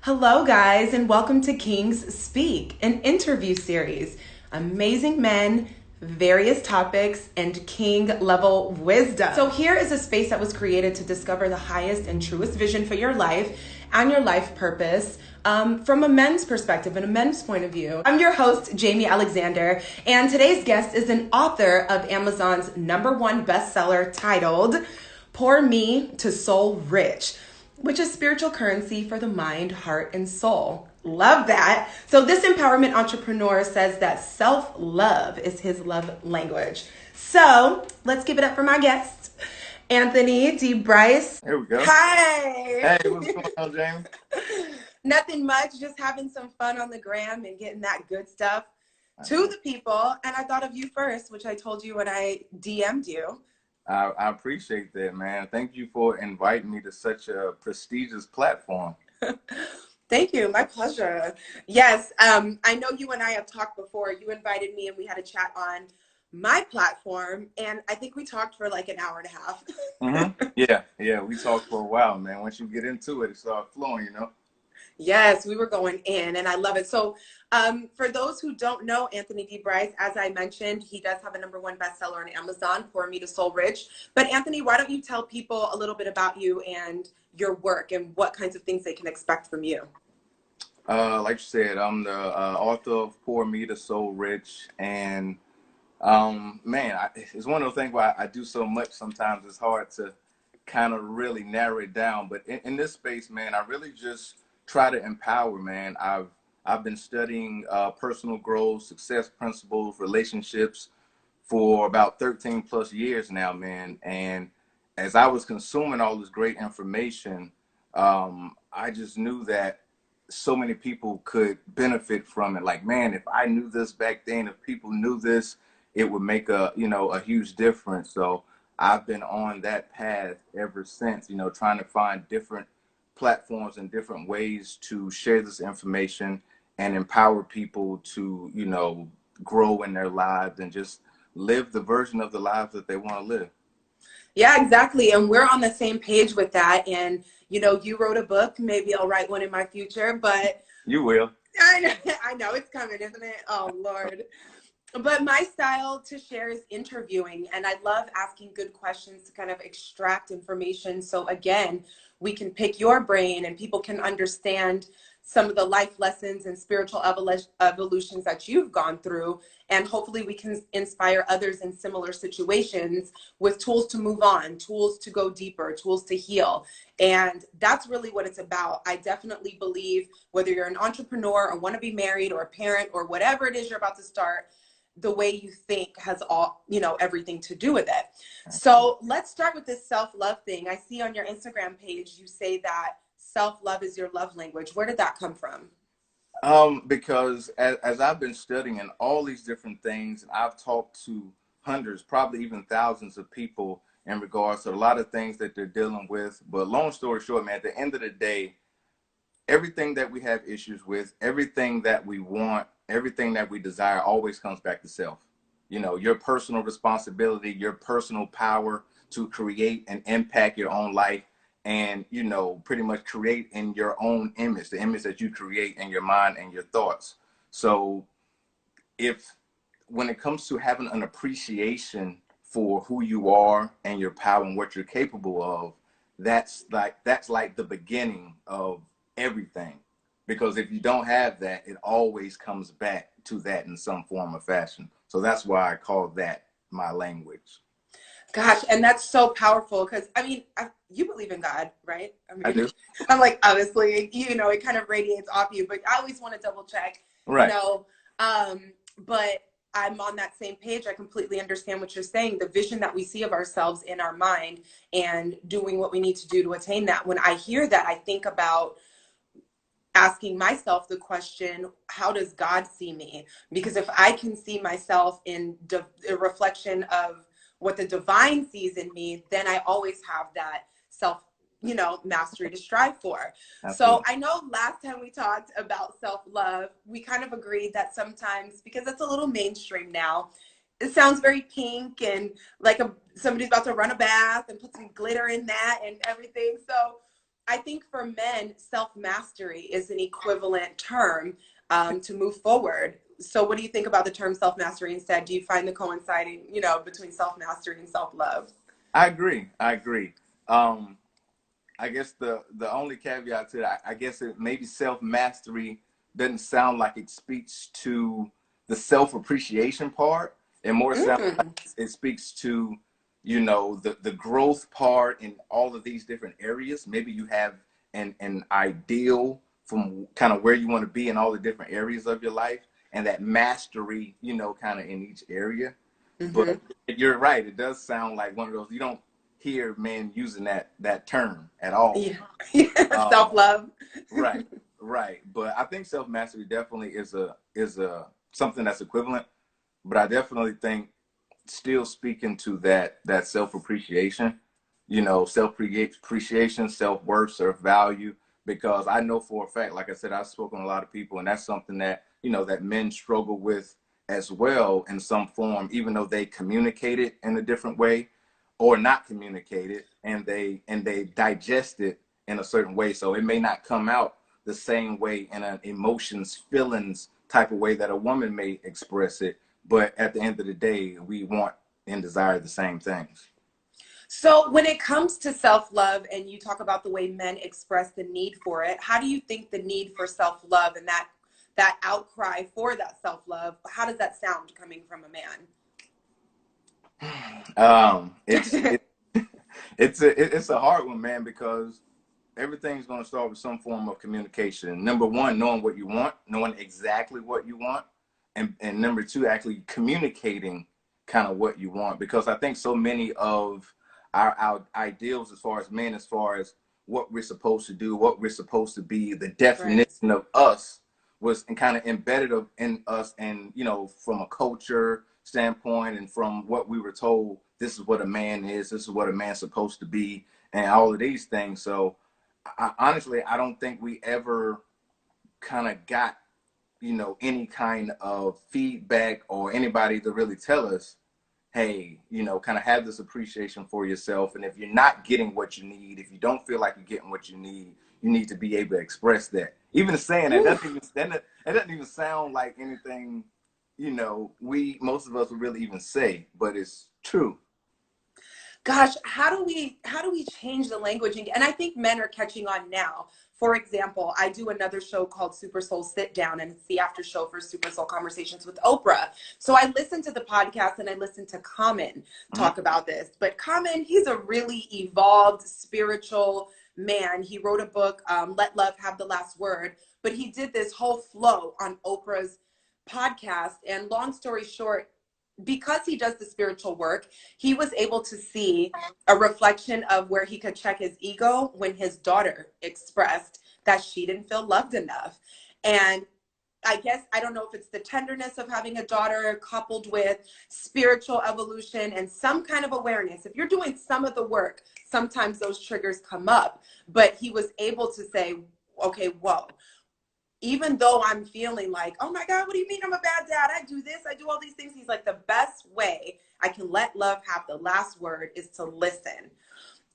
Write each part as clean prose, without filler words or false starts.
Hello, guys, and welcome to Kings Speak, an interview series. Amazing men, various topics, and king level wisdom. So, here is a space that was created to discover the highest and truest vision for your life and your life purpose from a men's perspective and a men's point of view. I'm your host, Jaimi Alexander, and today's guest is an author of Amazon's #1 bestseller titled Pour Me to Soul Rich, which is spiritual currency for the mind, heart, and soul. Love that. So this empowerment entrepreneur says that self-love is his love language. So let's give it up for my guest, Anthony D Brice. Here we go. Hi. Hey, what's going on, Jaimi? Nothing much, just having some fun on the gram and getting that good stuff to the people. And I thought of you first, which I told you when I DM'd you. I appreciate that, man. Thank you for inviting me to such a prestigious platform. Thank you. My pleasure. Yes. I know you and I have talked before. You invited me and we had a chat on my platform. And I think we talked for like an hour and a half. Yeah. We talked for a while, man. Once you get into it, it starts flowing, you know? Yes, we were going in and I love it. So for those who don't know Anthony D Brice, as I mentioned, he does have a #1 bestseller on Amazon, Pour Me to Soul Rich. But Anthony, why don't you tell people a little bit about you and your work and what kinds of things they can expect from you? Like you said, I'm the author of Pour Me to Soul Rich. And man, it's one of those things where I do so much sometimes it's hard to kind of really narrow it down. But in this space, man, I really just try to empower, man. I've been studying personal growth, success principles, relationships for about 13 plus years now, man. And as I was consuming all this great information, I just knew that so many people could benefit from it. Like, man, if I knew this back then, if people knew this, it would make a huge difference. So I've been on that path ever since, trying to find different platforms and different ways to share this information and empower people to, grow in their lives and just live the version of the lives that they want to live. Yeah, exactly. And we're on the same page with that. And, you wrote a book. Maybe I'll write one in my future, but You will. I know it's coming, isn't it? Oh, Lord. But my style to share is interviewing, and I love asking good questions to kind of extract information. So again, we can pick your brain and people can understand some of the life lessons and spiritual evolutions that you've gone through. And hopefully we can inspire others in similar situations with tools to move on, tools to go deeper, tools to heal. And that's really what it's about. I definitely believe whether you're an entrepreneur or want to be married or a parent or whatever it is you're about to start, the way you think has all, everything to do with it. So let's start with this self-love thing. I see on your Instagram page, you say that self-love is your love language. Where did that come from? Because as I've been studying all these different things, and I've talked to hundreds, probably even thousands of people in regards to a lot of things that they're dealing with. But long story short, man, at the end of the day, everything that we have issues with, everything that we want, everything that we desire always comes back to self. Your personal responsibility, your personal power to create and impact your own life and, pretty much create in your own image, the image that you create in your mind and your thoughts. So when it comes to having an appreciation for who you are and your power and what you're capable of, that's like the beginning of everything. Because if you don't have that, it always comes back to that in some form or fashion. So that's why I call that my language. Gosh, and that's so powerful because, you believe in God, right? I do. I'm like, obviously, it kind of radiates off you, but I always want to double check, Right. But I'm on that same page. I completely understand what you're saying. The vision that we see of ourselves in our mind and doing what we need to do to attain that. When I hear that, I think about asking myself the question, how does God see me? Because if I can see myself in a reflection of what the divine sees in me, then I always have that self, mastery to strive for. Absolutely. So I know last time we talked about self-love, we kind of agreed that sometimes, because it's a little mainstream now, it sounds very pink and like somebody's about to run a bath and put some glitter in that and everything. So I think for men, self-mastery is an equivalent term to move forward. So what do you think about the term self-mastery instead? Do you find the coinciding, between self-mastery and self-love? I agree. I agree. Um, I guess the only caveat to that, I guess it maybe self mastery doesn't sound like it speaks to the self appreciation part. It more sounds like Mm, it speaks to, the growth part in all of these different areas. Maybe you have an ideal from kind of where you want to be in all the different areas of your life, and that mastery, kind of in each area. mm-hmm. But you're right. It does sound like one of those. You don't hear men using that term at all. Yeah. Um, Self-love. right, right. But I think self mastery definitely is a something that's equivalent. But I definitely think still speaking to that self appreciation, self appreciation, self worth, self value. Because I know for a fact, like I said, I've spoken to a lot of people, and that's something that that men struggle with as well in some form, even though they communicate it in a different way or not communicate it, and they digest it in a certain way. So it may not come out the same way in an emotions, feelings type of way that a woman may express it. But at the end of the day, we want and desire the same things. So when it comes to self-love and you talk about the way men express the need for it, how do you think the need for self-love and that outcry for that self-love, how does that sound coming from a man? It's it's a hard one, man, because everything's going to start with some form of communication. Number one, knowing what you want, knowing exactly what you want, and number two, actually communicating kind of what you want. Because I think so many of our ideals, as far as men, as far as what we're supposed to do, what we're supposed to be, the Right. definition of us was kind of embedded in us, and from a culture standpoint and from what we were told, this is what a man is, this is what a man's supposed to be, and all of these things. So honestly, I don't think we ever kind of got, any kind of feedback or anybody to really tell us, hey, kind of have this appreciation for yourself. And if you're not getting what you need, if you don't feel like you're getting what you need to be able to express that. Even saying that doesn't even sound like anything, most of us would really even say, but it's true. Gosh, how do we change the language? And I think men are catching on now. For example, I do another show called Super Soul Sit Down, and it's the after show for Super Soul Conversations with Oprah. So I listen to the podcast and I listen to Common Mhm. talk about this. But Common, he's a really evolved spiritual man. He wrote a book, Let Love Have the Last Word, but he did this whole flow on Oprah's podcast. And long story short, because he does the spiritual work, he was able to see a reflection of where he could check his ego when his daughter expressed that she didn't feel loved enough. And I guess I don't know if it's the tenderness of having a daughter coupled with spiritual evolution and some kind of awareness. If you're doing some of the work, sometimes those triggers come up. But he was able to say, okay, whoa, even though I'm feeling like, oh my God, what do you mean I'm a bad dad? I do this, I do all these things. He's like, the best way I can let love have the last word is to listen.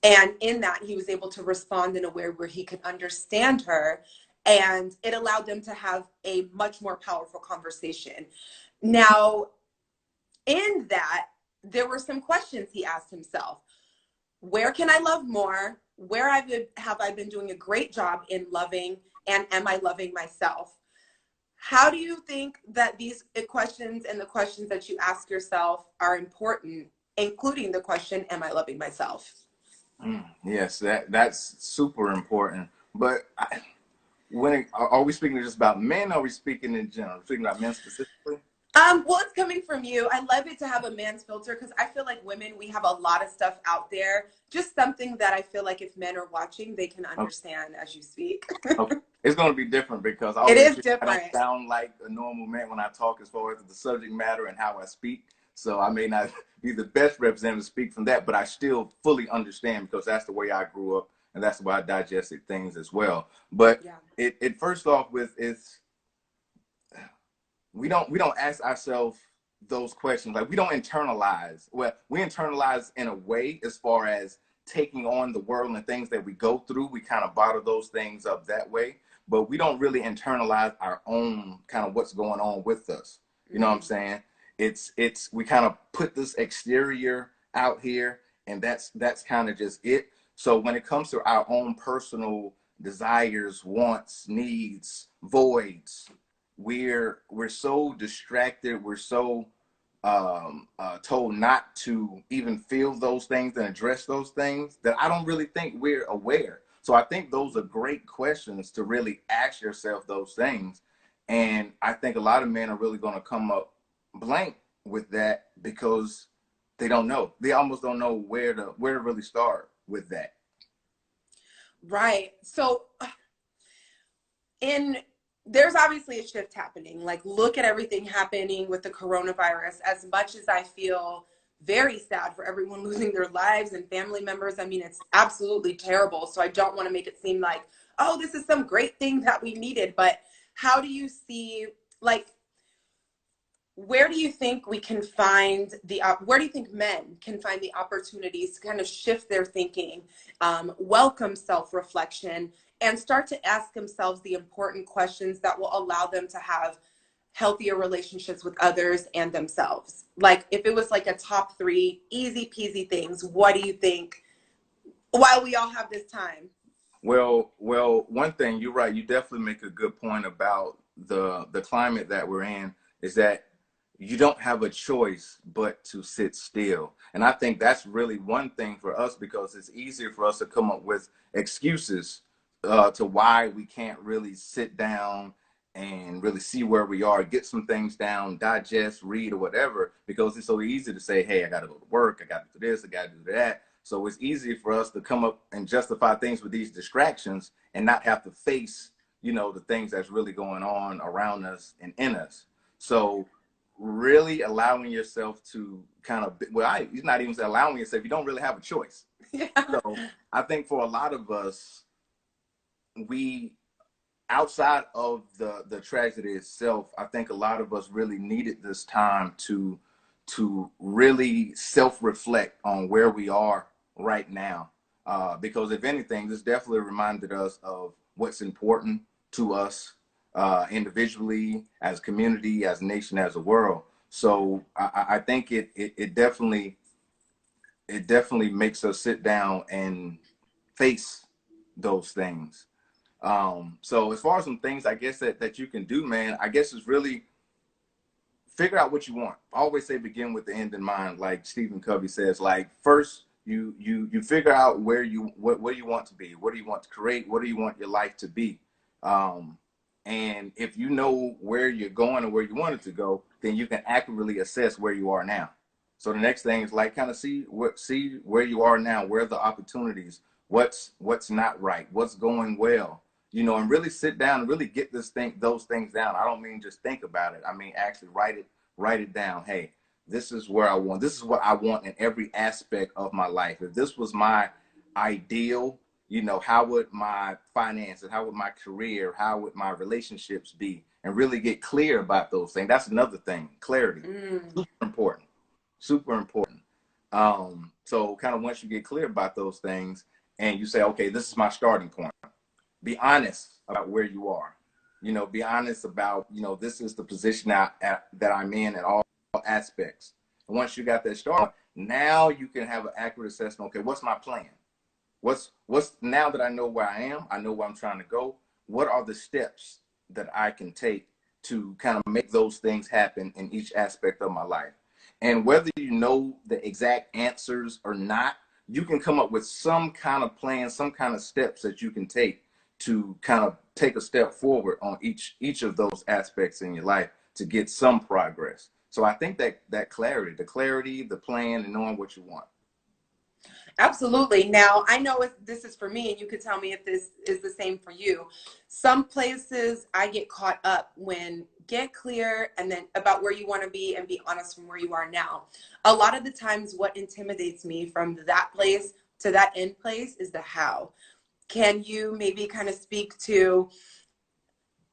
And in that, he was able to respond in a way where he could understand her. And it allowed them to have a much more powerful conversation. Now, in that, there were some questions he asked himself. Where can I love more? Where have I been doing a great job in loving? And am I loving myself? How do you think that these questions and the questions that you ask yourself are important, including the question, am I loving myself? Yes, that's super important. But are we speaking just about men? Or are we speaking in general? Speaking about men specifically? Well, it's coming from you. I love it to have a man's filter because I feel like women, we have a lot of stuff out there. Just something that I feel like if men are watching, they can Okay. understand as you speak. Okay. It's going to be different because It is I don't different. sound like a normal man when I talk as far as the subject matter and how I speak. So I may not be the best representative to speak from that, but I still fully understand because that's the way I grew up and that's the way I digested things as well. But Yeah. it first off with is we don't ask ourselves those questions. Like we don't internalize. Well, we internalize in a way as far as taking on the world and the things that we go through, we kind of bottle those things up that way. But we don't really internalize our own kind of what's going on with us. You know what I'm saying? It's we kind of put this exterior out here, and that's kind of just it. So when it comes to our own personal desires, wants, needs, voids, we're so distracted, we're so told not to even feel those things and address those things that I don't really think we're aware. So I think those are great questions to really ask yourself those things. And I think a lot of men are really going to come up blank with that because they don't know. They almost don't know where to really start with that. Right. So there's obviously a shift happening. Like, look at everything happening with the coronavirus. As much as I feel very sad for everyone losing their lives and family members, I mean, it's absolutely terrible. So I don't want to make it seem like, oh, this is some great thing that we needed. But how do you see, like, where do you think we can find where do you think men can find the opportunities to kind of shift their thinking, welcome self-reflection, and start to ask themselves the important questions that will allow them to have healthier relationships with others and themselves? Like, if it was like a top 3 easy peasy things, what do you think while we all have this time? Well, one thing, you're right. You definitely make a good point about the climate that we're in, is that you don't have a choice but to sit still. And I think that's really one thing for us, because it's easier for us to come up with excuses to why we can't really sit down and really see where we are, get some things down, digest, read, or whatever, because it's so easy to say, hey, I got to go to work, I got to do this, I got to do that. So it's easy for us to come up and justify things with these distractions and not have to face, the things that's really going on around us and in us. So really allowing yourself to kind of, you're not even allowing yourself, you don't really have a choice. Yeah. So I think for a lot of us, outside of the tragedy itself, I think a lot of us really needed this time to really self-reflect on where we are right now. Because if anything, this definitely reminded us of what's important to us individually, as a community, as a nation, as a world. So I think it definitely makes us sit down and face those things. So as far as some things, I guess that you can do, man, I guess is really figure out what you want. I always say begin with the end in mind, like Stephen Covey says. Like, first you figure out what you want to be, what do you want to create, what do you want your life to be. And if you know where you're going and where you want it to go, then you can accurately assess where you are now. So the next thing is, like, kind of see where you are now, where are the opportunities, what's not right, what's going well, and really sit down and really get those things down. I don't mean just think about it. I mean, actually write it down. Hey, this is what I want in every aspect of my life. If this was my ideal, how would my finances, how would my career, how would my relationships be? And really get clear about those things. That's another thing, clarity. Super important. So kind of once you get clear about those things and you say, okay, this is my starting point, be honest about where you are. Be honest about, this is the position that I'm in all aspects. And once you got that started, now you can have an accurate assessment. Okay, what's my plan? What's now that I know where I am, I know where I'm trying to go, what are the steps that I can take to kind of make those things happen in each aspect of my life? And whether you know the exact answers or not, you can come up with some kind of plan, some kind of steps that you can take to kind of take a step forward on each of those aspects in your life to get some progress. So I think that clarity, the plan, and knowing what you want. Absolutely. Now, I know this is for me, and you could tell me if this is the same for you. Some places I get caught up when get clear and then about where you want to be and be honest from where you are now. A lot of the times what intimidates me from that place to that end place is the how. Can you maybe kind of speak to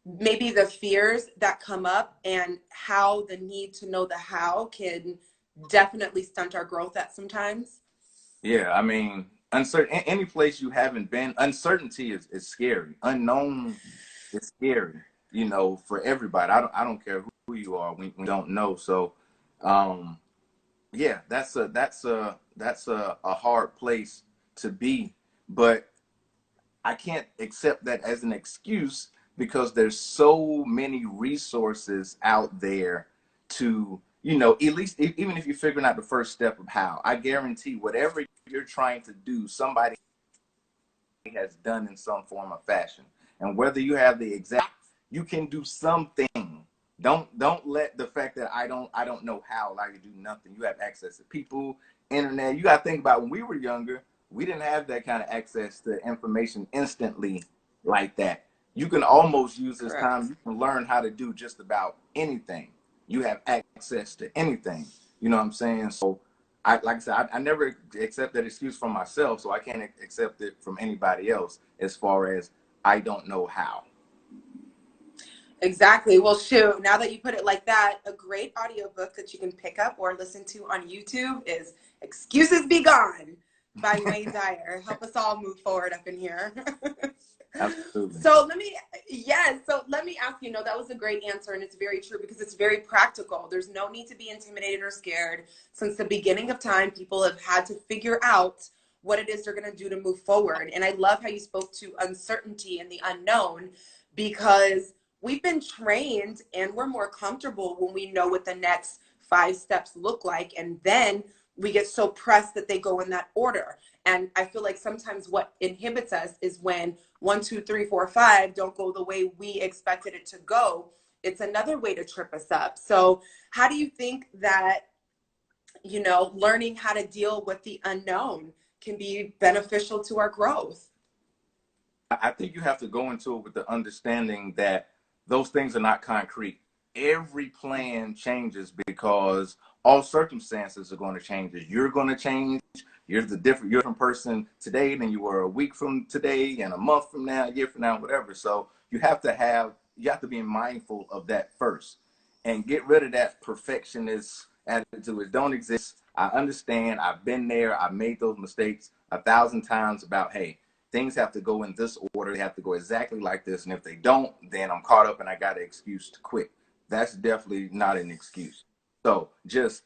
maybe the fears that come up and how the need to know the how can definitely stunt our growth at sometimes? Yeah, I mean, uncertain, any place you haven't been, uncertainty is scary. Unknown is scary, you know, for everybody. I don't care who you are, we don't know. So yeah, that's a hard place to be. But I can't accept that as an excuse, because there's so many resources out there to, you know, at least even if you're figuring out the first step of how, I guarantee whatever you're trying to do, somebody has done in some form or fashion. And whether you have the exact, you can do something. Don't let the fact that I don't know how allow you to do nothing. You have access to people, internet. You got to think about when we were younger, we didn't have that kind of access to information instantly like that. You can almost use this Correct. time, you can learn how to do just about anything. You have access to anything. You know what I'm saying? So like I said, I never accept that excuse from myself, so I can't accept it from anybody else as far as I don't know how. Exactly. Well, shoot, now that you put it like that, a great audiobook that you can pick up or listen to on YouTube is Excuses Be Gone by Wayne Dyer. Help us all move forward up in here. Absolutely. So let me ask you, that was a great answer, and it's very true because it's very practical. There's no need to be intimidated or scared. Since the beginning of time, people have had to figure out what it is they're going to do to move forward. And I love how you spoke to uncertainty and the unknown, because we've been trained and we're more comfortable when we know what the next 5 steps look like. And then we get so pressed that they go in that order. And I feel like sometimes what inhibits us is when 1, 2, 3, 4, 5 don't go the way we expected it to go. It's another way to trip us up. So how do you think that, learning how to deal with the unknown can be beneficial to our growth? I think you have to go into it with the understanding that those things are not concrete. Every plan changes because all circumstances are going to change. You're going to change. You're a different person today than you were a week from today, and a month from now, a year from now, whatever. So you have to be mindful of that first, and get rid of that perfectionist attitude. It don't exist. I understand. I've been there. I've made those mistakes 1,000 times about, hey, things have to go in this order. They have to go exactly like this. And if they don't, then I'm caught up and I got an excuse to quit. That's definitely not an excuse. So just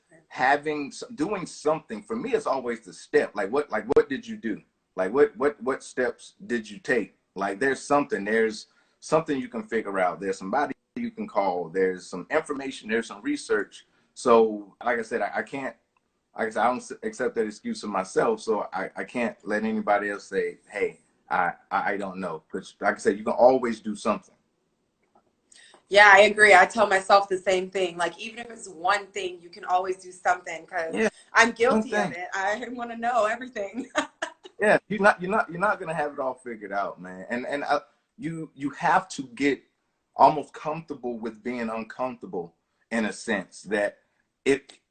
doing something, for me, it's always the step. Like what did you do? Like what steps did you take? Like there's something you can figure out. There's somebody you can call. There's some information. There's some research. So like I said, I can't, like I said, I don't accept that excuse of myself, so I can't let anybody else say, hey, I don't know. Because like I said, you can always do something. Yeah, I agree. I tell myself the same thing. Like, even if it's one thing, you can always do something, because I'm guilty of it. I want to know everything. Yeah, you're not gonna have it all figured out, man. And you have to get almost comfortable with being uncomfortable, in a sense, that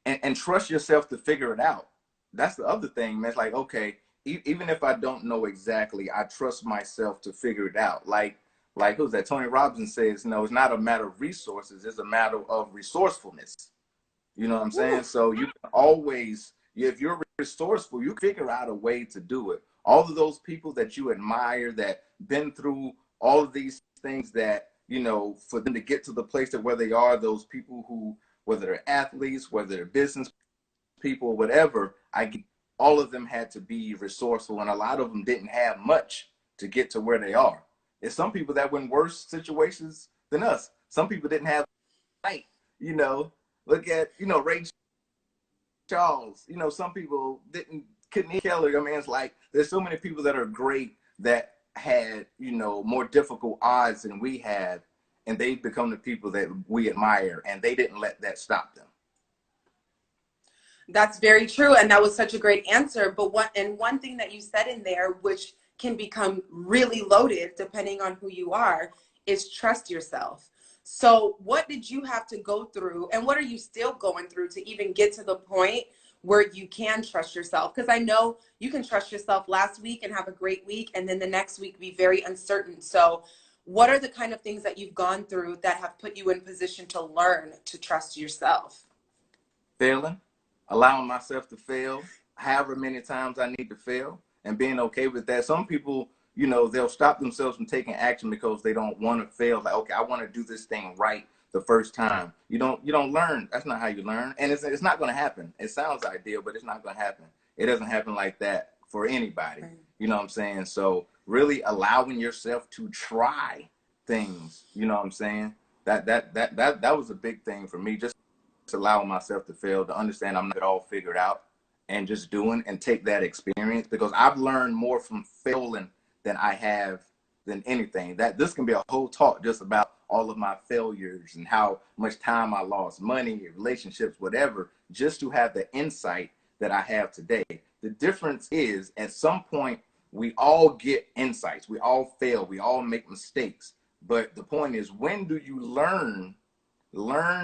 and trust yourself to figure it out. That's the other thing, man. It's like, okay, even if I don't know exactly, I trust myself to figure it out. Like who's that? Tony Robbins says, no, it's not a matter of resources, it's a matter of resourcefulness. You know what I'm saying? So you can always, if you're resourceful, you figure out a way to do it. All of those people that you admire, that been through all of these things, that, for them to get to the place that where they are, those people who, whether they're athletes, whether they're business people, whatever, all of them had to be resourceful, and a lot of them didn't have much to get to where they are. There's some people that were in worse situations than us. Some people didn't have light, Look at, Ray Charles. Some people couldn't eat Keller. I mean, it's like there's so many people that are great that had, more difficult odds than we had, and they've become the people that we admire, and they didn't let that stop them. That's very true. And that was such a great answer. But one thing that you said in there, which can become really loaded depending on who you are, is trust yourself. So what did you have to go through, and what are you still going through to even get to the point where you can trust yourself? Because I know you can trust yourself last week and have a great week, and then the next week be very uncertain. So what are the kind of things that you've gone through that have put you in position to learn to trust yourself? Failing, allowing myself to fail however many times I need to fail. and being okay with that. Some people, you know, they'll stop themselves from taking action because they don't want to fail. Like, okay, I want to do this thing right the first time. You don't learn. That's not how you learn, and it's not going to happen. It sounds ideal, but it's not going to happen. It doesn't happen like that for anybody. Right. You know what I'm saying? So really allowing yourself to try things. You know what I'm saying? That was a big thing for me. Just allowing myself to fail, to understand I'm not all figured out, and just doing and take that experience, because I've learned more from failing than I have than anything. That this can be a whole talk just about all of my failures and how much time I lost, money, relationships, whatever, just to have the insight that I have today. The difference is at some point we all get insights, we all fail, we all make mistakes. But the point is, when do you learn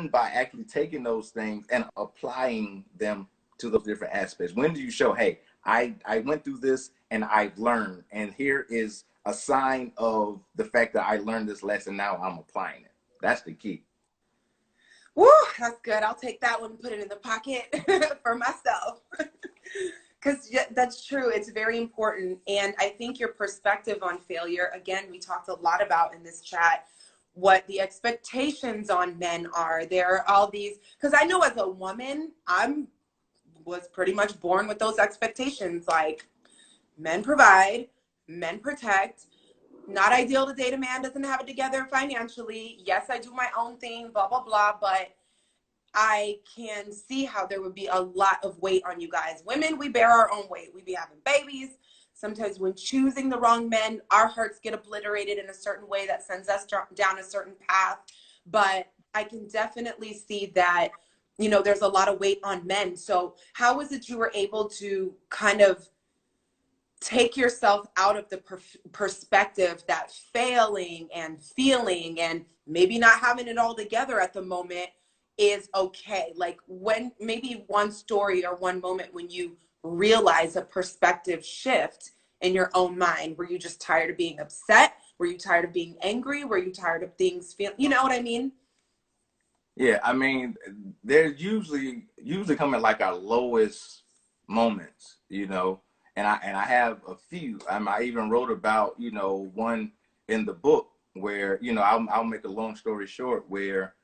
by actually taking those things and applying them to those different aspects? When do you show, hey, I went through this and I've learned, and here is a sign of the fact that I learned this lesson, now I'm applying it. That's the key. Woo, that's good. I'll take that one and put it in the pocket for myself. Because that's true. It's very important. And I think your perspective on failure, again, we talked a lot about in this chat, what the expectations on men are. There are all these, because I know as a woman, was pretty much born with those expectations. Like, men provide, men protect. Not ideal to date a man doesn't have it together financially. Yes, I do my own thing, blah, blah, blah. But I can see how there would be a lot of weight on you guys. Women, we bear our own weight. We be having babies. Sometimes when choosing the wrong men, our hearts get obliterated in a certain way that sends us down a certain path. But I can definitely see that, you know, there's a lot of weight on men. So how is it you were able to kind of take yourself out of the perspective that failing and feeling and maybe not having it all together at the moment is okay? Like, when maybe one story or one moment when you realize a perspective shift in your own mind. Were you just tired of being upset? Were you tired of being angry? Were you tired of things feeling, you know what I mean? Yeah, I mean, there's usually come at like our lowest moments, you know, and I have a few. I even wrote about, you know, one in the book where, you know, I'll make a long story short, where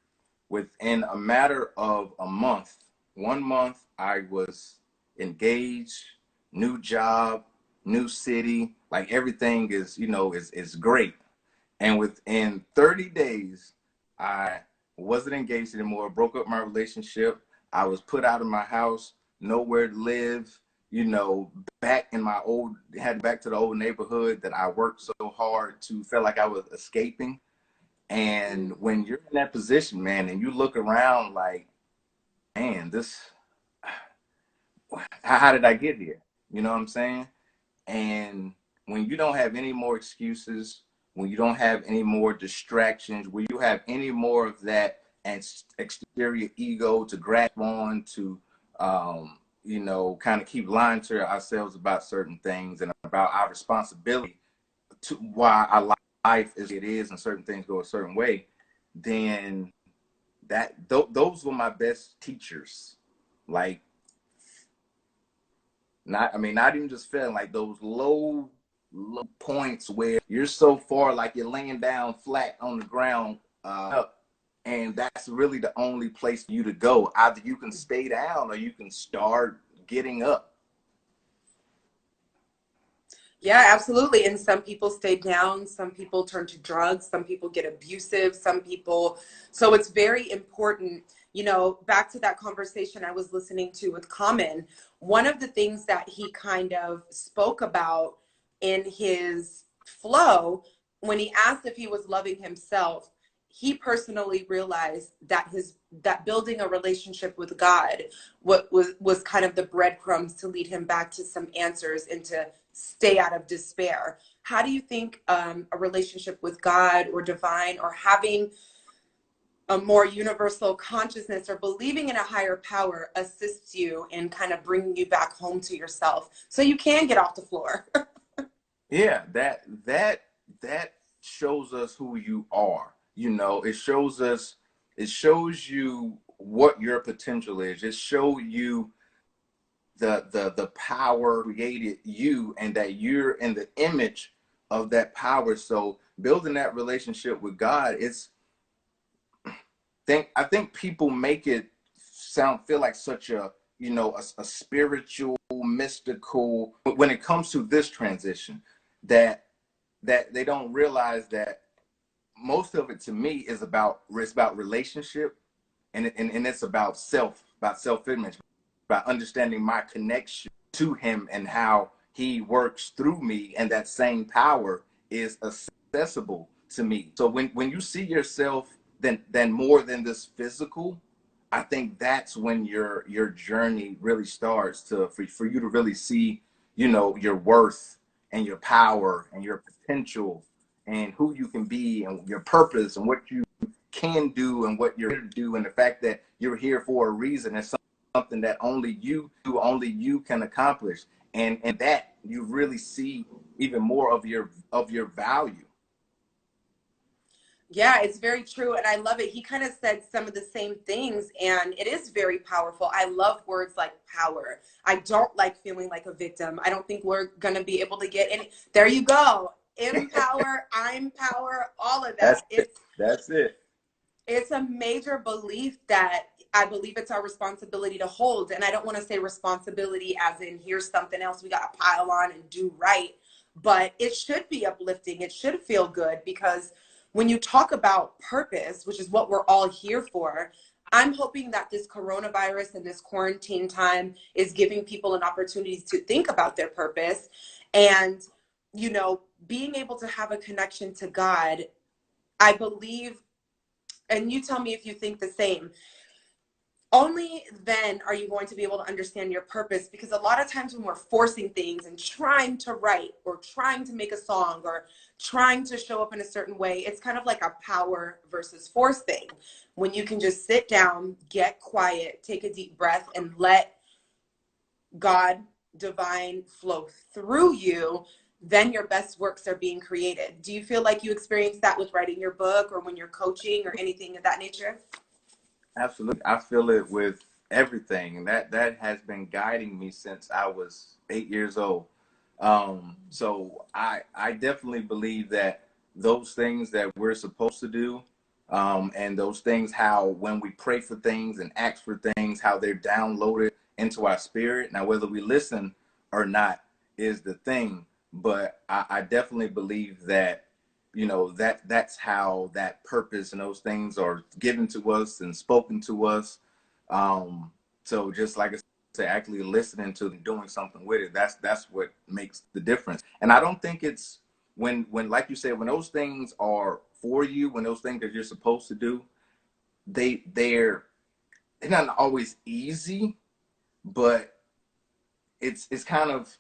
within a matter of a month, 1 month, I was engaged, new job, new city, like everything is, you know, is great. And within 30 days, I wasn't engaged anymore, broke up my relationship. I was put out of my house, nowhere to live, you know, back in my back to the old neighborhood that I worked so hard to, felt like I was escaping. And when you're in that position, man, and you look around like, man, how did I get here? You know what I'm saying? And when you don't have any more excuses, when you don't have any more distractions, when you have any more of that and exterior ego to grasp on, to, you know, kind of keep lying to ourselves about certain things and about our responsibility to why our life is it is and certain things go a certain way, then those were my best teachers. Like, not even just feeling like those low points where you're so far, like you're laying down flat on the ground, and that's really the only place for you to go. Either you can stay down or you can start getting up. Yeah, absolutely. And some people stay down, some people turn to drugs, some people get abusive, some people. So it's very important, you know, back to that conversation I was listening to with Common. One of the things that he kind of spoke about in his flow, when he asked if he was loving himself, he personally realized that that building a relationship with God was kind of the breadcrumbs to lead him back to some answers and to stay out of despair. How do you think a relationship with God or divine, or having a more universal consciousness or believing in a higher power, assists you in kind of bringing you back home to yourself so you can get off the floor? Yeah, that shows us who you are. You know, it shows you what your potential is. It shows you the power created you, and that you're in the image of that power. So building that relationship with God, I think people make it feel like such a, you know, a spiritual, mystical, but when it comes to this transition, that they don't realize that most of it to me is about, it's about relationship, and it's about self-image, about understanding my connection to him and how he works through me, and that same power is accessible to me. So when you see yourself then more than this physical, I think that's when your journey really starts to, for you to really see, you know, your worth and your power and your potential and who you can be and your purpose and what you can do and what you're here to do, and the fact that you're here for a reason. It's something that only you can accomplish, and that you really see even more of your value. Yeah, it's very true. And I love it. He kind of said some of the same things, and it is very powerful. I love words like power. I don't like feeling like a victim. I don't think we're going to be able to get any. There you go. Empower, I'm power, all of that. That's it. It's a major belief that I believe it's our responsibility to hold. And I don't want to say responsibility as in here's something else we got to pile on and do right, but it should be uplifting. It should feel good, because when you talk about purpose, which is what we're all here for, I'm hoping that this coronavirus and this quarantine time is giving people an opportunity to think about their purpose and, you know, being able to have a connection to God. I believe, and you tell me if you think the same, only then are you going to be able to understand your purpose. Because a lot of times when we're forcing things and trying to write or trying to make a song or trying to show up in a certain way, it's kind of like a power versus force thing. When you can just sit down, get quiet, take a deep breath, and let God, divine, flow through you, then your best works are being created. Do you feel like you experienced that with writing your book or when you're coaching or anything of that nature? Absolutely. I feel it with everything. That has been guiding me since I was 8 years old. So I definitely believe that those things that we're supposed to do, and those things, how when we pray for things and ask for things, how they're downloaded into our spirit. Now, whether we listen or not is the thing, but I definitely believe that, you know, that's how that purpose and those things are given to us and spoken to us. So just like I said, actually listening to them, doing something with it, that's what makes the difference. And I don't think it's when like you said, when those things are for you, when those things that you're supposed to do, they're not always easy, but it's kind of,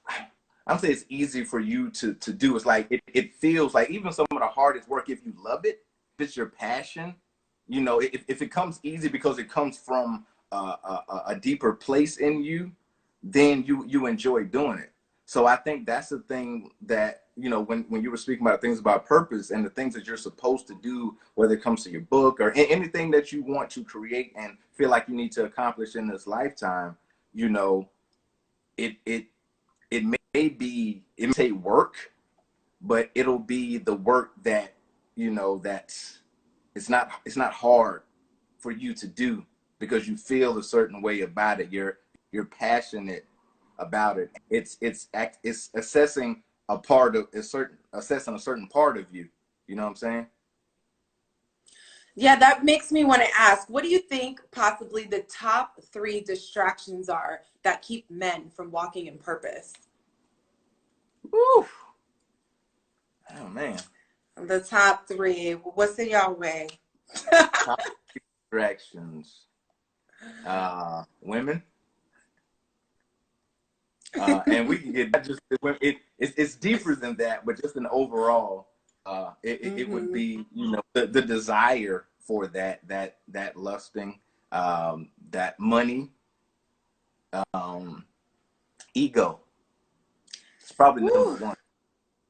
I'm saying it's easy for you to do. It's like it feels like even some of the hardest work, if you love it, if it's your passion, you know, if it comes easy because it comes from a deeper place in you, then you enjoy doing it. So I think that's the thing that, you know, when you were speaking about things about purpose and the things that you're supposed to do, whether it comes to your book or anything that you want to create and feel like you need to accomplish in this lifetime, you know, it it may take work, but it'll be the work that, you know, that's, it's not hard for you to do because you feel a certain way about it. You're passionate about it. It's assessing a part of assessing a certain part of you. You know what I'm saying? Yeah, that makes me want to ask, what do you think possibly the top 3 distractions are that keep men from walking in purpose? Woo. Oh man. The top 3. What's in y'all way? Top distractions. Women. And we can get just it's deeper than that, but just an overall, it would be, you know, the desire for that lusting, that money, ego. It's probably number Woo. one.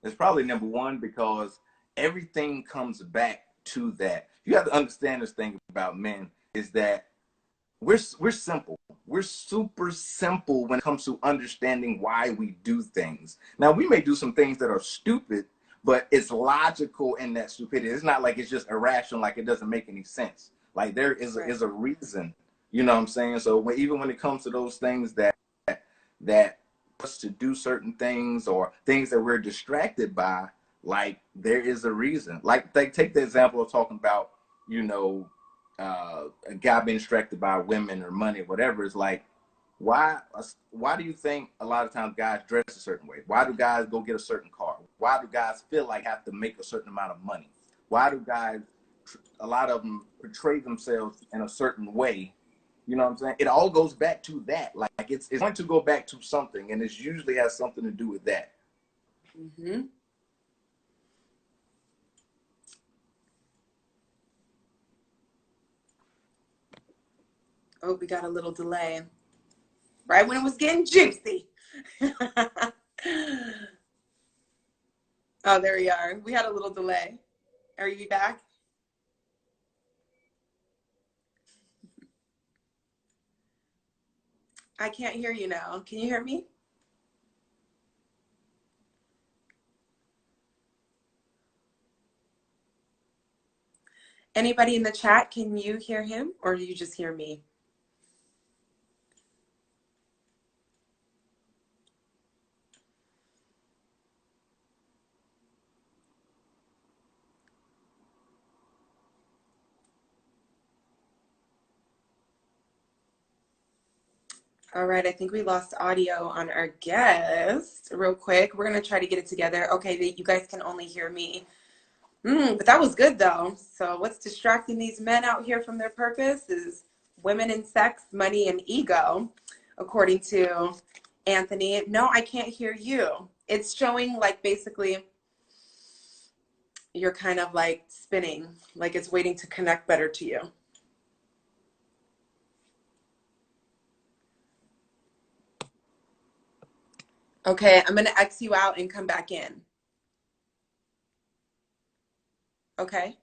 It's probably number one because everything comes back to that. You have to understand this thing about men is that we're simple. We're super simple when it comes to understanding why we do things. Now, we may do some things that are stupid, but it's logical in that stupidity. It's not like it's just irrational, like it doesn't make any sense. Like there is a reason, you know what I'm saying? So even when it comes to those things that us to do certain things or things that we're distracted by, like there is a reason. Like take the example of talking about, you know, a guy being distracted by women or money, whatever. It's like, why do you think a lot of times guys dress a certain way? Why do guys go get a certain car? Why do guys feel like have to make a certain amount of money? Why do guys, a lot of them portray themselves in a certain way? You know what I'm saying? It all goes back to that. Like it's going to go back to something, and it usually has something to do with that. Mm-hmm. Oh, we got a little delay. Right when it was getting juicy. Oh, there we are. We had a little delay. Are you back? I can't hear you now. Can you hear me? Anybody in the chat, can you hear him or do you just hear me? All right, I think we lost audio on our guest real quick. We're going to try to get it together. Okay, you guys can only hear me. But that was good though. So what's distracting these men out here from their purpose is women and sex, money and ego, according to Anthony. No, I can't hear you. It's showing like basically you're kind of like spinning, like it's waiting to connect better to you. Okay, I'm going to X you out and come back in. Okay.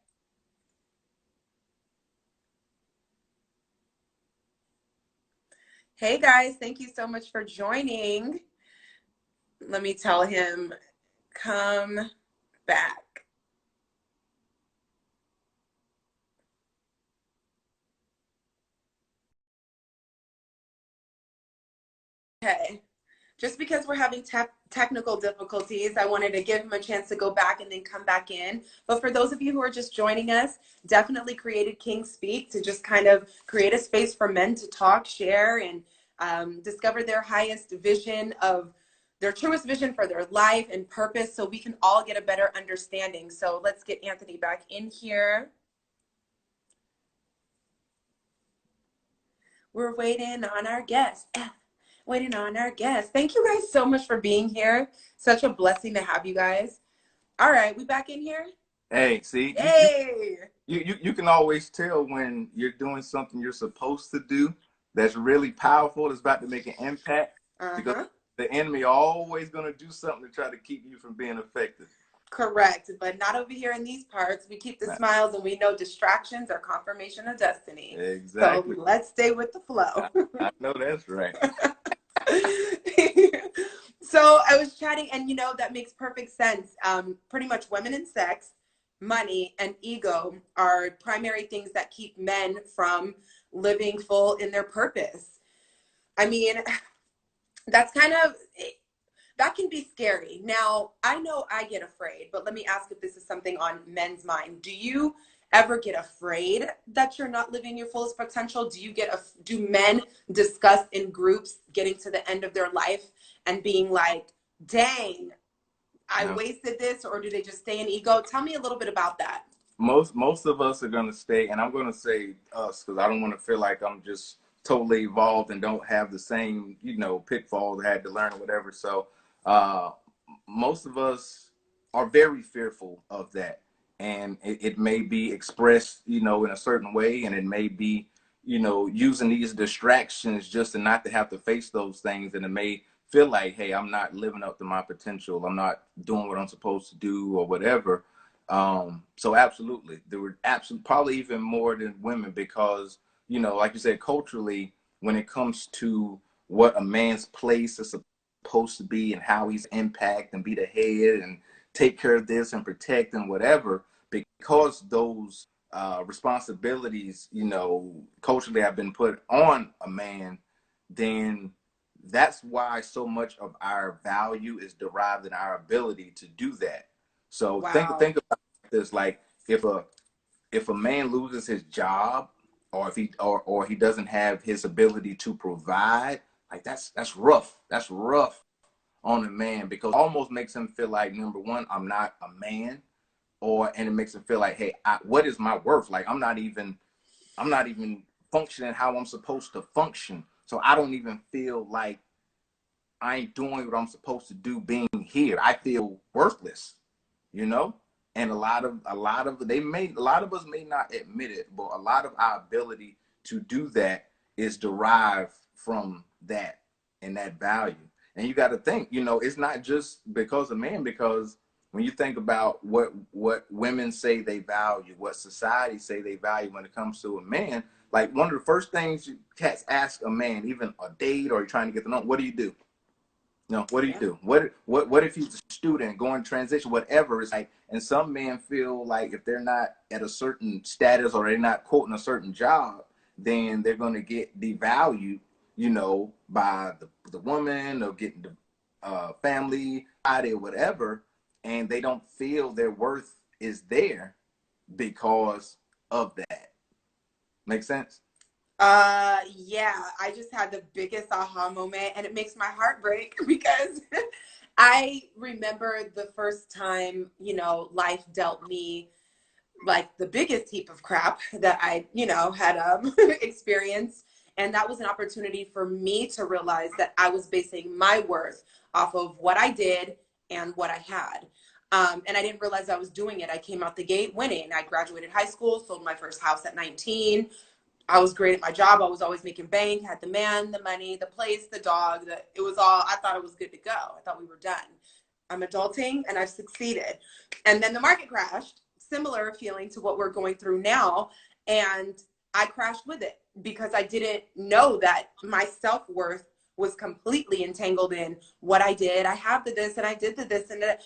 Hey guys, thank you so much for joining. Let me tell him, come back. Okay. Just because we're having technical difficulties, I wanted to give him a chance to go back and then come back in. But for those of you who are just joining us, definitely created King Speak to just kind of create a space for men to talk, share, and discover their highest vision of their truest vision for their life and purpose so we can all get a better understanding. So let's get Anthony back in here. We're waiting on our guest. Waiting on our guest. Thank you guys so much for being here. Such a blessing to have you guys. All right, we back in here? Hey, see, hey. You can always tell when you're doing something you're supposed to do that's really powerful, that's about to make an impact, because the enemy always going to do something to try to keep you from being effective. Correct, but not over here in these parts. We keep the smiles and we know distractions are confirmation of destiny. Exactly. So let's stay with the flow. I know that's right. So I was chatting and that makes perfect sense. Pretty much women and sex, money and ego are primary things that keep men from living full in their purpose. I mean, that's that can be scary. Now, I know I get afraid, but let me ask if this is something on men's mind. Do you ever get afraid that you're not living your fullest potential? Do men discuss in groups getting to the end of their life and being like, dang, I wasted this, or do they just stay in ego? Tell me a little bit about that. Most of us are going to stay, and I'm going to say us because I don't want to feel like I'm just totally evolved and don't have the same, pitfalls I had to learn or whatever. So most of us are very fearful of that. And it may be expressed, in a certain way, and it may be, using these distractions just to not to have to face those things. And it may feel like, hey, I'm not living up to my potential. I'm not doing what I'm supposed to do or whatever. So absolutely, there were probably even more than women, because you know, like you said, culturally, when it comes to what a man's place is supposed to be and how he's impact and be the head and take care of this and protect and whatever, because those responsibilities, you know, culturally have been put on a man, then that's why so much of our value is derived in our ability to do that. So Wow. think about this, like if a man loses his job, or if he doesn't have his ability to provide, like that's rough. That's rough on a man, because it almost makes him feel like, number one, I'm not a man, and it makes him feel like, hey, what is my worth? Like I'm not even functioning how I'm supposed to function. So I don't even feel like I ain't doing what I'm supposed to do being here. I feel worthless, you know? And a lot of a lot of us may not admit it, but a lot of our ability to do that is derived from that and that value. And you got to think, you know, it's not just because of men, because when you think about what women say they value, what society say they value when it comes to a man, like one of the first things cats ask a man, even a date or you're trying to get to know, what do you do? No, what do you Yeah. do? What if he's a student going transition, whatever? It's like, and some men feel like if they're not at a certain status or they're not quoting a certain job, then they're going to get devalued, you know, by the woman, or getting the family, or whatever, and they don't feel their worth is there because of that. Make sense? Yeah, I just had the biggest aha moment, and it makes my heart break because I remember the first time, you know, life dealt me like the biggest heap of crap that I, you know, had experienced. And that was an opportunity for me to realize that I was basing my worth off of what I did and what I had. And I didn't realize I was doing it. I came out the gate winning. I graduated high school, sold my first house at 19. I was great at my job. I was always making bank, had the man, the money, the place, the dog. It was all, I thought it was good to go. I thought we were done. I'm adulting and I've succeeded. And then the market crashed, similar feeling to what we're going through now. And I crashed with it because I didn't know that my self-worth was completely entangled in what I did. I have the this and I did the this and that.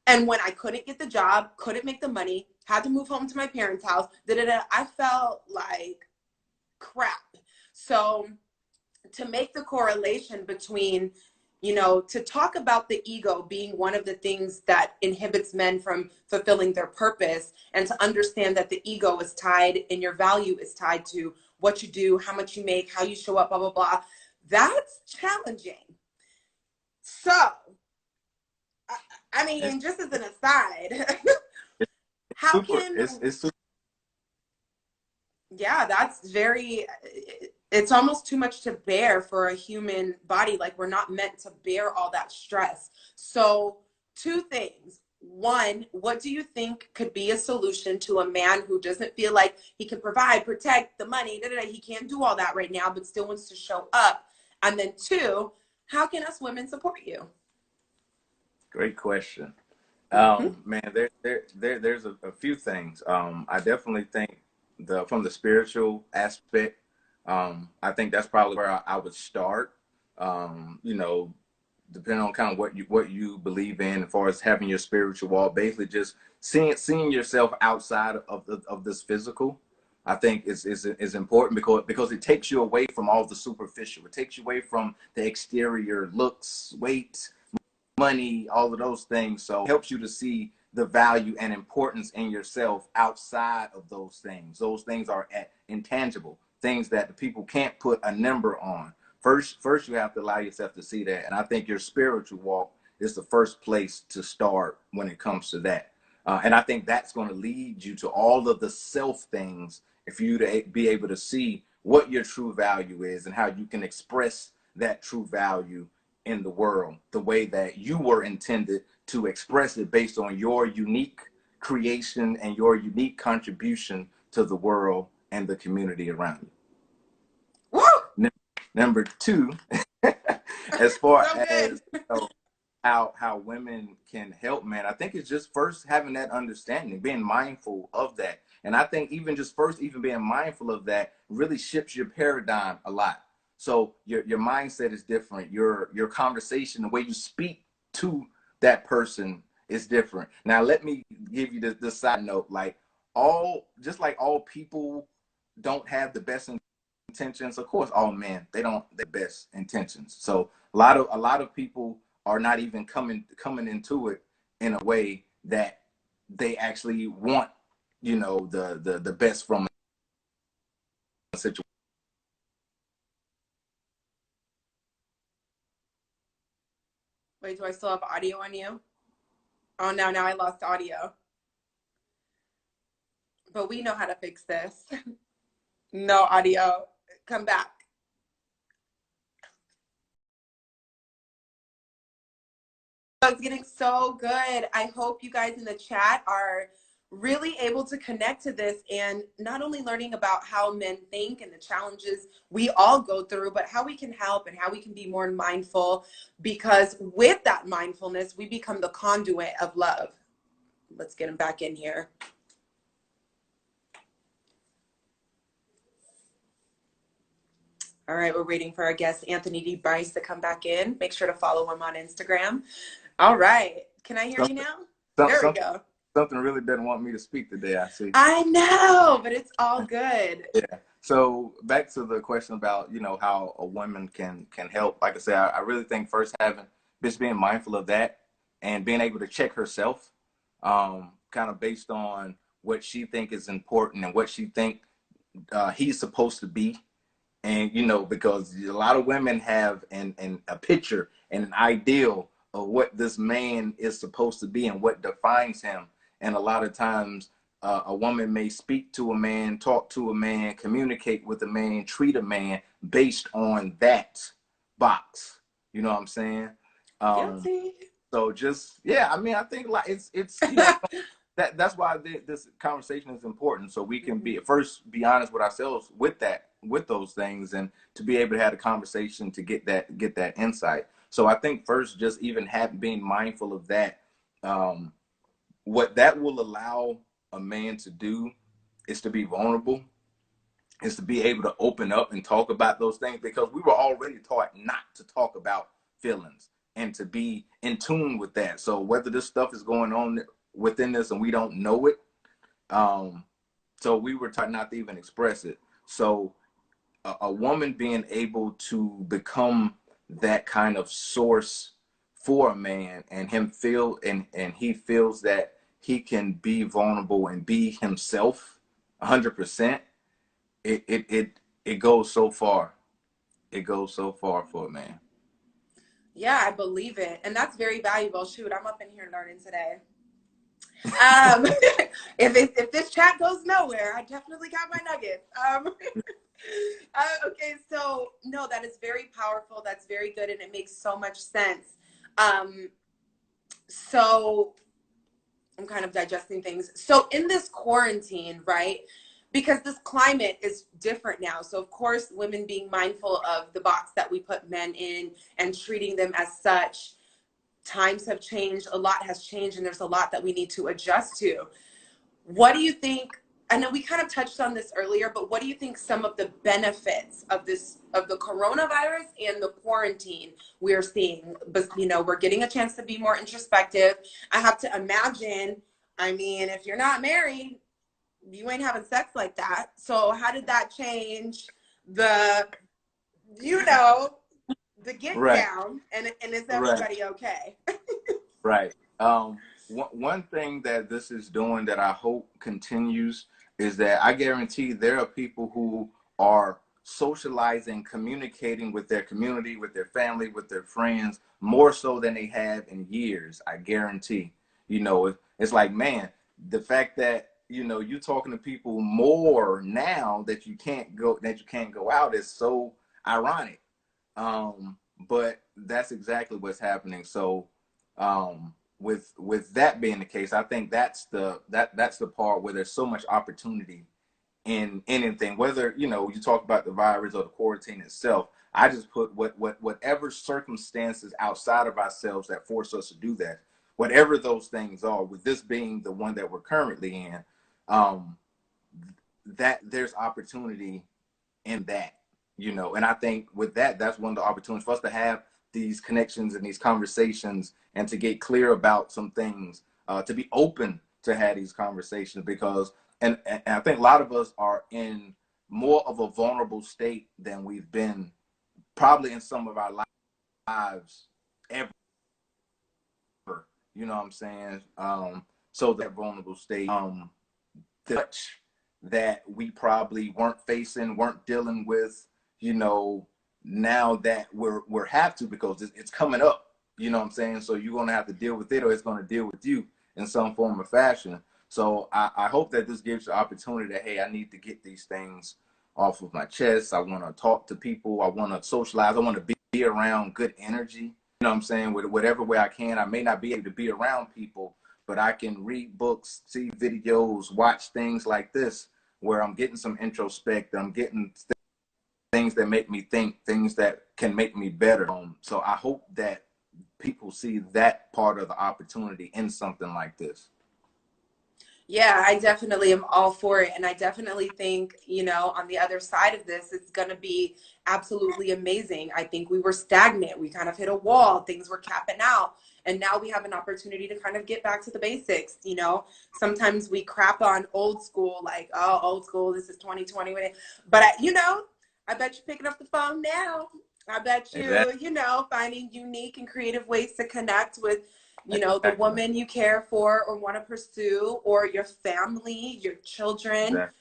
And when I couldn't get the job, couldn't make the money, had to move home to my parents' house, I felt like crap. So to make the correlation between, you know, to talk about the ego being one of the things that inhibits men from fulfilling their purpose, and to understand that the ego is tied and your value is tied to what you do, how much you make, how you show up, blah, blah, blah. That's challenging. So, I It's, mean, just as an aside, it's how super. can, It's super. yeah, that's very, it's almost too much to bear for a human body. Like, we're not meant to bear all that stress. So two things. One, what do you think could be a solution to a man who doesn't feel like he can provide, protect the money, he can't do all that right now, but still wants to show up? And then two, how can us women support you? Great question. Mm-hmm. Man, there's a few things. I definitely think from the spiritual aspect, I think that's probably where I would start. You know, depending on kind of what you believe in, as far as having your spiritual walk, basically just seeing yourself outside of this physical. I think is important, because it takes you away from all the superficial. It takes you away from the exterior looks, weight, money, all of those things. So it helps you to see the value and importance in yourself outside of those things. Those things are intangible, things that the people can't put a number on. First you have to allow yourself to see that. And I think your spiritual walk is the first place to start when it comes to that. And I think that's going to lead you to all of the self things, if you to be able to see what your true value is and how you can express that true value in the world the way that you were intended to express it, based on your unique creation and your unique contribution to the world and the community around Woo! you. Number two, as far So good. as, you know, how women can help, man, I think it's just first having that understanding, being mindful of that, And I think even just first, even being mindful of that really shifts your paradigm a lot. So your mindset is different. Your conversation, the way you speak to that person is different. Now, let me give you this side note. Like just like all people don't have the best intentions. Of course, all men, they don't the best intentions. So a lot of people are not even coming into it in a way that they actually want, the best from a situation. Wait, do I still have audio on you? Oh, no, now I lost audio. But we know how to fix this. No audio. Come back. It's getting so good. I hope you guys in the chat are really able to connect to this and not only learning about how men think and the challenges we all go through, but how we can help and how we can be more mindful, because with that mindfulness, we become the conduit of love. Let's get him back in here. All right, we're waiting for our guest, Anthony D Brice, to come back in. Make sure to follow him on Instagram. All right. Can I hear you now? There we go. Something really doesn't want me to speak today, I see. I know, but it's all good. Yeah. So back to the question about, how a woman can help. Like I said, I really think first just being mindful of that and being able to check herself, kind of based on what she think is important and what she think he's supposed to be. And, because a lot of women have a picture and an ideal of what this man is supposed to be and what defines him. And a lot of times a woman may speak to a man, talk to a man, communicate with a man, treat a man based on that box. You know what I'm saying? So just, I mean, I think like it's that's why this conversation is important. So we can be honest with ourselves with those things, and to be able to have a conversation to get that insight. So I think first, just even being mindful of that, what that will allow a man to do is to be vulnerable, is to be able to open up and talk about those things, because we were already taught not to talk about feelings and to be in tune with that. So whether this stuff is going on within us and we don't know it, so we were taught not to even express it. So a woman being able to become that kind of source for a man, and he feels that he can be vulnerable and be himself 100%, it goes so far. It goes so far for a man. Yeah, I believe it. And that's very valuable. Shoot, I'm up in here learning today. If this chat goes nowhere, I definitely got my nuggets. Okay, so no, that is very powerful. That's very good, and it makes so much sense. So I'm kind of digesting things. So in this quarantine, right? Because this climate is different now. So of course, women being mindful of the box that we put men in and treating them as such. Times have changed, a lot has changed, and there's a lot that we need to adjust to. What do you think? I know we kind of touched on this earlier, but what do you think some of the benefits of the coronavirus and the quarantine we're seeing? But we're getting a chance to be more introspective. I have to imagine, I mean, if you're not married, you ain't having sex like that. So how did that change the get down, and is everybody okay? Right. One thing that this is doing that I hope continues is that I guarantee there are people who are socializing, communicating with their community, with their family, with their friends, more so than they have in years. I guarantee. It's like, man, the fact that you're talking to people more now that you can't go out is so ironic. But that's exactly what's happening. So with that being the case, I think that's the part where there's so much opportunity in anything, whether you talk about the virus or the quarantine itself. I just put whatever circumstances outside of ourselves that force us to do that, whatever those things are, with this being the one that we're currently in, that there's opportunity in that, you know. And I think with that, that's one of the opportunities for us to have these connections and these conversations and to get clear about some things, to be open to have these conversations because, and I think a lot of us are in more of a vulnerable state than we've been probably in some of our lives ever. You know what I'm saying? So that vulnerable state, touch that we probably weren't dealing with, you know, now that we're have to because it's coming up. You know what I'm saying? So you're gonna have to deal with it, or it's gonna deal with you in some form or fashion. So I hope that this gives you opportunity that, hey, I need to get these things off of my chest. I want to talk to people. I want to socialize. I want to be around good energy. You know what I'm saying? With whatever way I can. I may not be able to be around people, but I can read books, see videos, watch things like this where I'm getting some introspect. I'm getting things that make me think, things that can make me better. So I hope that people see that part of the opportunity in something like this. Yeah, I definitely am all for it. And I definitely think, you know, on the other side of this, it's going to be absolutely amazing. I think we were stagnant. We kind of hit a wall. Things were capping out. And now we have an opportunity to kind of get back to the basics. You know, sometimes we crap on old school, like, oh, old school, this is 2020. But, you know, I bet you're picking up the phone now. I bet you, Exactly. you know, finding unique and creative ways to connect with, you know, the woman you care for or want to pursue, or your family, your children. Exactly.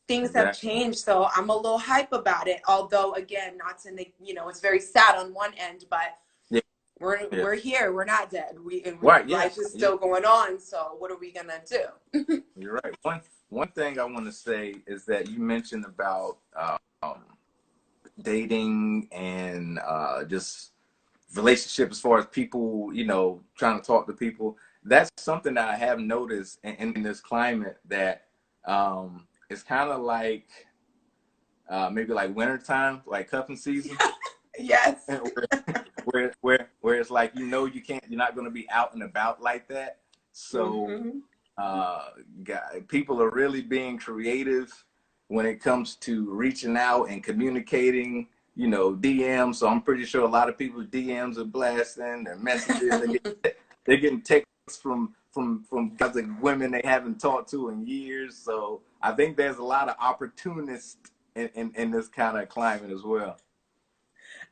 Things have Exactly. changed. So I'm a little hype about it. Although, again, not to make, you know, it's very sad on one end, but Yeah. we're here. We're not dead. Right. Yeah. Life is still going on. So what are we going to do? You're right. One thing I want to say is that you mentioned about dating and just relationship as far as people, you know, trying to talk to people. That's something that I have noticed in this climate that it's kind of like maybe like wintertime, like cuffing season. Yes. where it's like, you know, you're not going to be out and about like that. So Mm-hmm. people are really being creative when it comes to reaching out and communicating, you know, DMs. So I'm pretty sure a lot of people's DMs are blasting, their messages. They're getting texts from guys like women they haven't talked to in years. So I think there's a lot of opportunists in this kind of climate as well.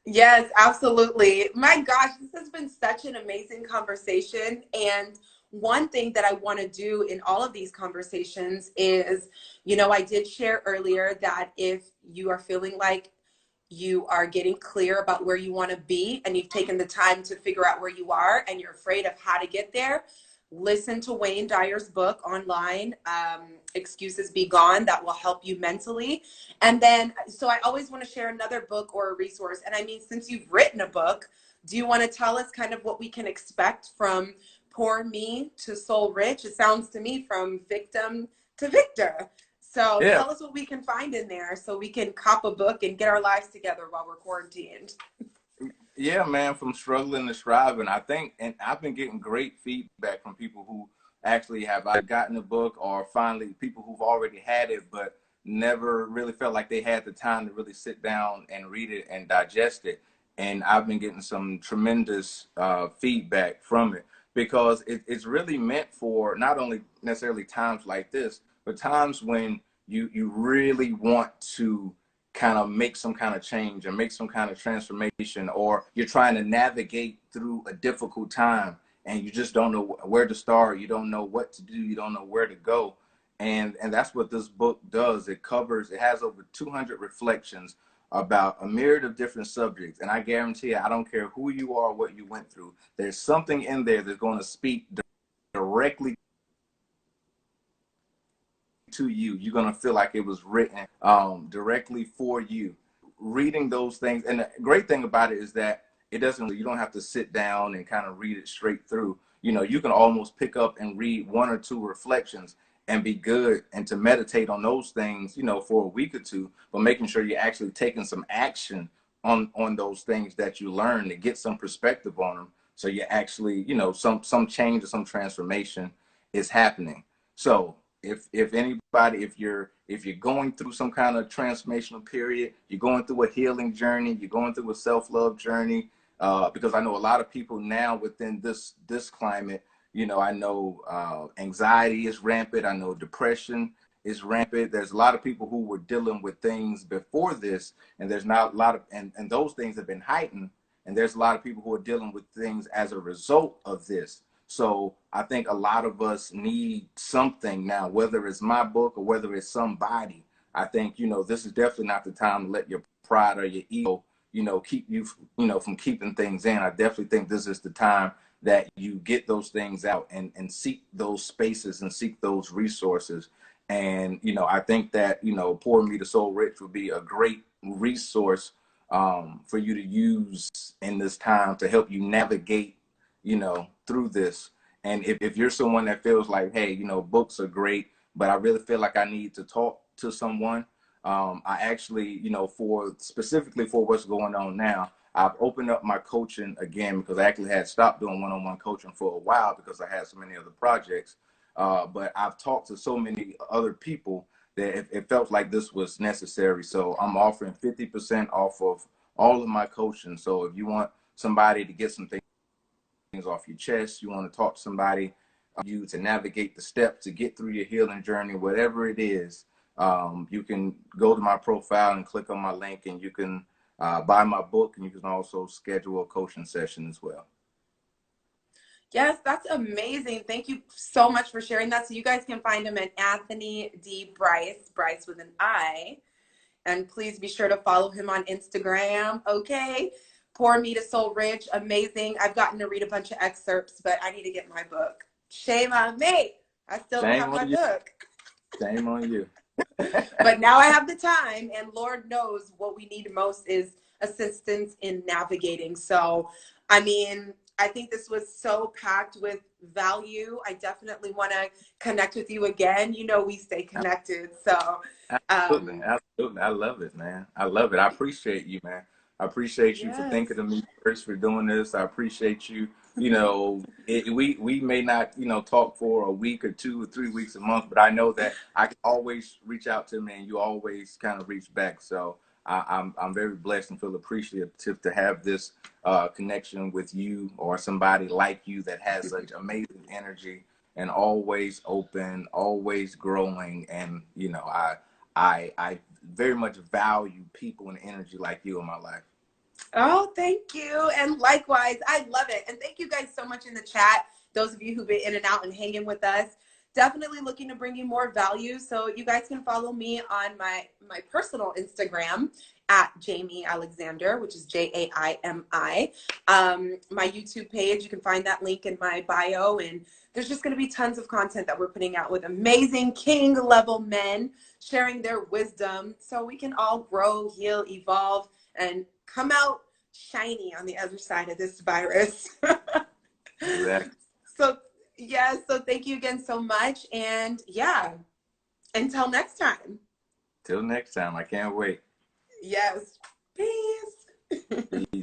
Yes, absolutely. My gosh, this has been such an amazing conversation. And one thing that I want to do in all of these conversations is, you know, I did share earlier that if you are feeling like you are getting clear about where you want to be and you've taken the time to figure out where you are and you're afraid of how to get there, listen to Wayne Dyer's book online, Excuses Be Gone. That will help you mentally. And then, so I always want to share another book or a resource. And I mean, since you've written a book, do you want to tell us kind of what we can expect from Poor Me to Soul Rich? It sounds to me from victim to victor. So Yeah. tell us what we can find in there so we can cop a book and get our lives together while we're quarantined. Yeah, man, from struggling to striving. I think, and I've been getting great feedback from people who actually have either gotten the book or finally people who've already had it, but never really felt like they had the time to really sit down and read it and digest it. And I've been getting some tremendous feedback from it because it's really meant for not only necessarily times like this, but times when you really want to kind of make some kind of change and make some kind of transformation, or you're trying to navigate through a difficult time and you just don't know where to start, you don't know what to do, you don't know where to go. And that's what this book does. It has over 200 reflections about a myriad of different subjects, and I guarantee you, I don't care who you are, what you went through, there's something in there that's going to speak directly to you. You're going to feel like it was written directly for you. Reading those things, and the great thing about it is that you don't have to sit down and kind of read it straight through. You know, you can almost pick up and read one or two reflections and be good, and to meditate on those things, you know, for a week or two, but making sure you're actually taking some action on those things that you learn to get some perspective on them, so you actually, you know, some change or some transformation is happening. So if anybody, if you're if you're going through some kind of transformational period, you're going through a healing journey, you're going through a self-love journey, because I know a lot of people now within this climate, you know, I know anxiety is rampant. I know depression is rampant. There's a lot of people who were dealing with things before this, and there's not a lot of, and those things have been heightened. And there's a lot of people who are dealing with things as a result of this. So I think a lot of us need something now, whether it's my book or whether it's somebody. I think, you know, this is definitely not the time to let your pride or your ego, you know, keep you, you know, from keeping things in. I definitely think this is the time that you get those things out and seek those spaces and seek those resources. And, you know, I think that, you know, Pour Me to Soul Rich would be a great resource for you to use in this time to help you navigate, you know, through this. And if you're someone that feels like, hey, you know, books are great, but I really feel like I need to talk to someone, I actually, you know, for specifically for what's going on now, I've opened up my coaching again because I actually had stopped doing one-on-one coaching for a while because I had so many other projects. But I've talked to so many other people that it felt like this was necessary. So I'm offering 50% off of all of my coaching. So if you want somebody to get some things off your chest, you want to talk to somebody, you to navigate the steps to get through your healing journey, whatever it is, you can go to my profile and click on my link, and you can buy my book, and you can also schedule a coaching session as well. Yes, that's amazing. Thank you so much for sharing that. So you guys can find him at Anthony D Brice, Brice with an I. And please be sure to follow him on Instagram. Okay. Pour Me to Soul Rich. Amazing. I've gotten to read a bunch of excerpts, but I need to get my book. Shame on me. I still don't have my book. Shame on you. But now I have the time, and Lord knows what we need most is assistance in navigating. So, I mean, I think this was so packed with value. I definitely want to connect with you again. You know, we stay connected. So, absolutely. I love it, man. I love it. I appreciate you, man. I appreciate you for thinking of me first, for doing this. I appreciate you. You know, we may not, you know, talk for a week or 2 or 3 weeks, a month, but I know that I can always reach out to me, and you always kind of reach back. So I'm very blessed and feel appreciative to have this connection with you or somebody like you that has such amazing energy and always open, always growing. And, you know, I very much value people and energy like you in my life. Oh, thank you. And likewise, I love it. And thank you guys so much in the chat. Those of you who've been in and out and hanging with us, definitely looking to bring you more value. So you guys can follow me on my personal Instagram at Jaimi Alexander, which is Jaimi. My YouTube page, you can find that link in my bio. And there's just going to be tons of content that we're putting out with amazing king level men sharing their wisdom so we can all grow, heal, evolve, and come out shiny on the other side of this virus. Exactly. So, yeah, so thank you again so much. And yeah, until next time. Till next time. I can't wait. Yes. Peace. Peace.